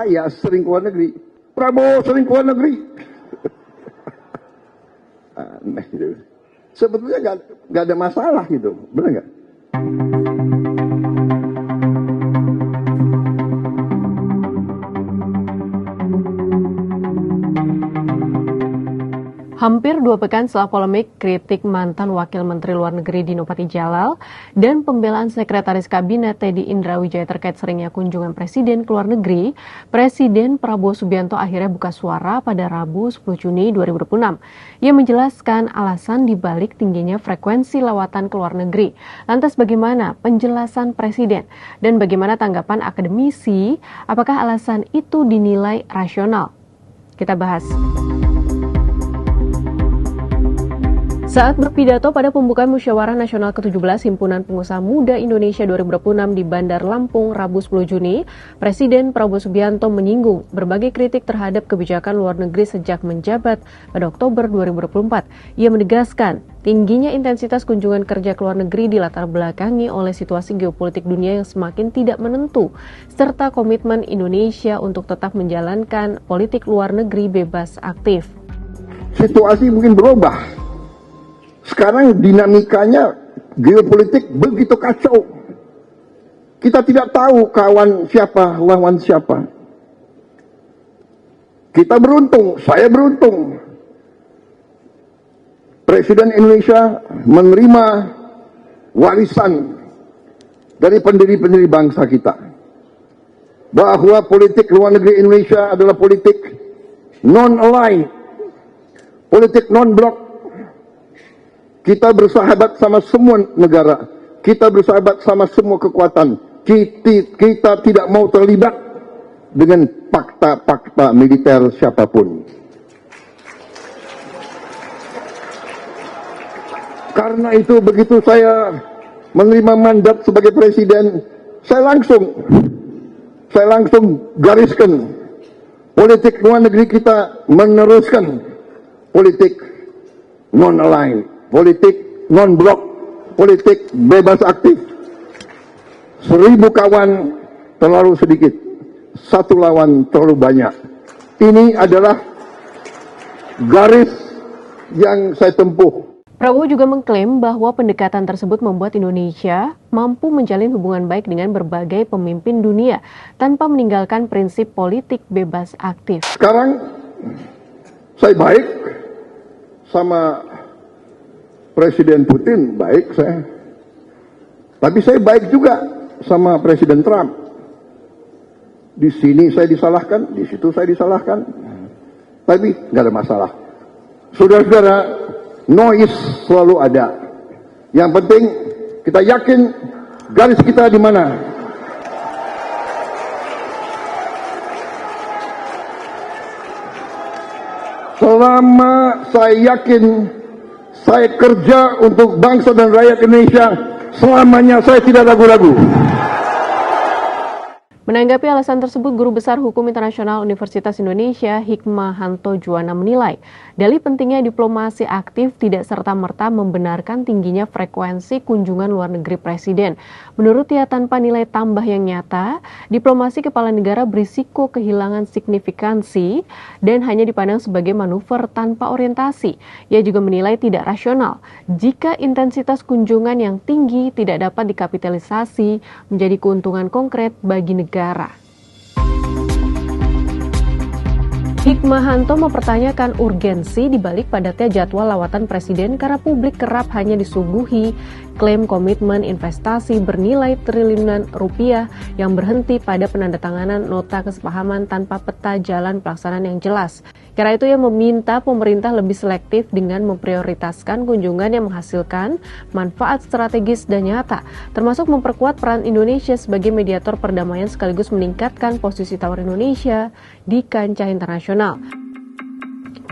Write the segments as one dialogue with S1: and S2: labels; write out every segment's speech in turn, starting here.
S1: Saya sering ke luar negeri. Prabowo sering ke luar negeri. Aneh gitu. Sebetulnya nggak ada masalah gitu, benar nggak?
S2: Hampir 2 pekan setelah polemik kritik mantan Wakil Menteri Luar Negeri Dino Patijalal dan pembelaan Sekretaris Kabinet Teddy Indrawijaya terkait seringnya kunjungan Presiden ke luar negeri, Presiden Prabowo Subianto akhirnya buka suara pada Rabu 10 Juni 2026. Ia menjelaskan alasan dibalik tingginya frekuensi lawatan ke luar negeri. Lantas bagaimana penjelasan Presiden? Dan bagaimana tanggapan akademisi? Apakah alasan itu dinilai rasional? Kita bahas. Saat berpidato pada pembukaan Musyawarah Nasional ke-17 Himpunan Pengusaha Muda Indonesia 2026 di Bandar Lampung, Rabu 10 Juni, Presiden Prabowo Subianto menyinggung berbagai kritik terhadap kebijakan luar negeri sejak menjabat pada Oktober 2024. Ia menegaskan, tingginya intensitas kunjungan kerja ke luar negeri dilatar belakangi oleh situasi geopolitik dunia yang semakin tidak menentu, serta komitmen Indonesia untuk tetap menjalankan politik luar negeri bebas aktif.
S1: Situasi mungkin berubah. Sekarang dinamikanya geopolitik begitu kacau. Kita tidak tahu kawan siapa, lawan siapa. Kita beruntung, saya beruntung. Presiden Indonesia menerima warisan dari pendiri-pendiri bangsa kita. Bahwa politik luar negeri Indonesia adalah politik non-aligned, politik non-blok. Kita bersahabat sama semua negara. Kita bersahabat sama semua kekuatan. Kita tidak mau terlibat dengan fakta-fakta militer siapapun. Karena itu begitu saya menerima mandat sebagai presiden, saya langsung gariskan politik luar negeri kita meneruskan politik non-aligned. Politik non-blok, politik bebas aktif. 1000 kawan terlalu sedikit, 1 lawan terlalu banyak. Ini adalah garis yang saya tempuh.
S2: Prabowo juga mengklaim bahwa pendekatan tersebut membuat Indonesia mampu menjalin hubungan baik dengan berbagai pemimpin dunia tanpa meninggalkan prinsip politik bebas aktif.
S1: Sekarang saya baik sama Presiden Putin, baik saya. Tapi saya baik juga sama Presiden Trump. Di sini saya disalahkan, di situ saya disalahkan. Tapi nggak ada masalah. Saudara-saudara, noise selalu ada. Yang penting kita yakin garis kita di mana. Selama saya yakin saya kerja untuk bangsa dan rakyat Indonesia, selamanya saya tidak ragu-ragu.
S2: Menanggapi alasan tersebut, Guru Besar Hukum Internasional Universitas Indonesia, Hikmahanto Juwana menilai, dalih pentingnya diplomasi aktif tidak serta-merta membenarkan tingginya frekuensi kunjungan luar negeri Presiden. Menurutnya, tanpa nilai tambah yang nyata, diplomasi kepala negara berisiko kehilangan signifikansi dan hanya dipandang sebagai manuver tanpa orientasi. Ia juga menilai tidak rasional jika intensitas kunjungan yang tinggi tidak dapat dikapitalisasi menjadi keuntungan konkret bagi negara. Hikmahanto mempertanyakan urgensi dibalik padatnya jadwal lawatan presiden karena publik kerap hanya disuguhi klaim komitmen investasi bernilai triliunan rupiah yang berhenti pada penandatanganan nota kesepahaman tanpa peta jalan pelaksanaan yang jelas. Karena itu ia meminta pemerintah lebih selektif dengan memprioritaskan kunjungan yang menghasilkan manfaat strategis dan nyata, termasuk memperkuat peran Indonesia sebagai mediator perdamaian sekaligus meningkatkan posisi tawar Indonesia di kancah internasional.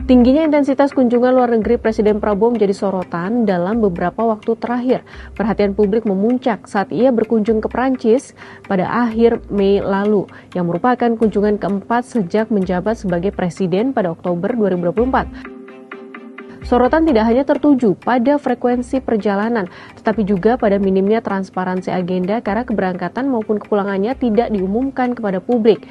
S2: Tingginya intensitas kunjungan luar negeri Presiden Prabowo menjadi sorotan dalam beberapa waktu terakhir. Perhatian publik memuncak saat ia berkunjung ke Perancis pada akhir Mei lalu, yang merupakan kunjungan keempat sejak menjabat sebagai presiden pada Oktober 2024. Sorotan tidak hanya tertuju pada frekuensi perjalanan, tetapi juga pada minimnya transparansi agenda karena keberangkatan maupun kepulangannya tidak diumumkan kepada publik.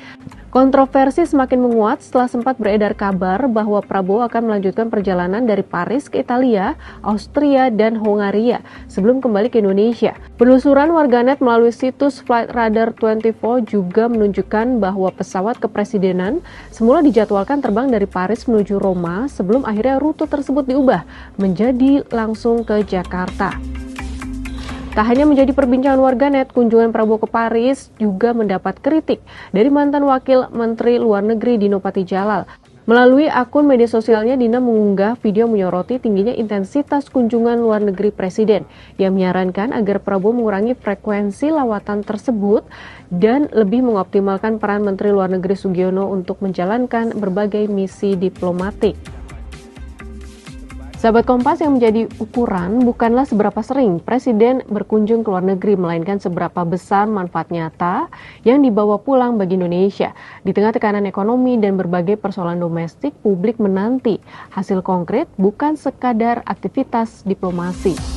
S2: Kontroversi semakin menguat setelah sempat beredar kabar bahwa Prabowo akan melanjutkan perjalanan dari Paris ke Italia, Austria, dan Hongaria sebelum kembali ke Indonesia. Penelusuran warganet melalui situs Flight Radar 24 juga menunjukkan bahwa pesawat kepresidenan semula dijadwalkan terbang dari Paris menuju Roma sebelum akhirnya rute tersebut diubah menjadi langsung ke Jakarta. Tak hanya menjadi perbincangan warganet, kunjungan Prabowo ke Paris juga mendapat kritik dari mantan Wakil Menteri Luar Negeri Dino Patijalal. Melalui akun media sosialnya, Dina mengunggah video menyoroti tingginya intensitas kunjungan luar negeri Presiden. Ia menyarankan agar Prabowo mengurangi frekuensi lawatan tersebut dan lebih mengoptimalkan peran Menteri Luar Negeri Sugiono untuk menjalankan berbagai misi diplomatik. Sahabat Kompas, yang menjadi ukuran bukanlah seberapa sering Presiden berkunjung ke luar negeri, melainkan seberapa besar manfaat nyata yang dibawa pulang bagi Indonesia. Di tengah tekanan ekonomi dan berbagai persoalan domestik, publik menanti hasil konkret bukan sekadar aktivitas diplomasi.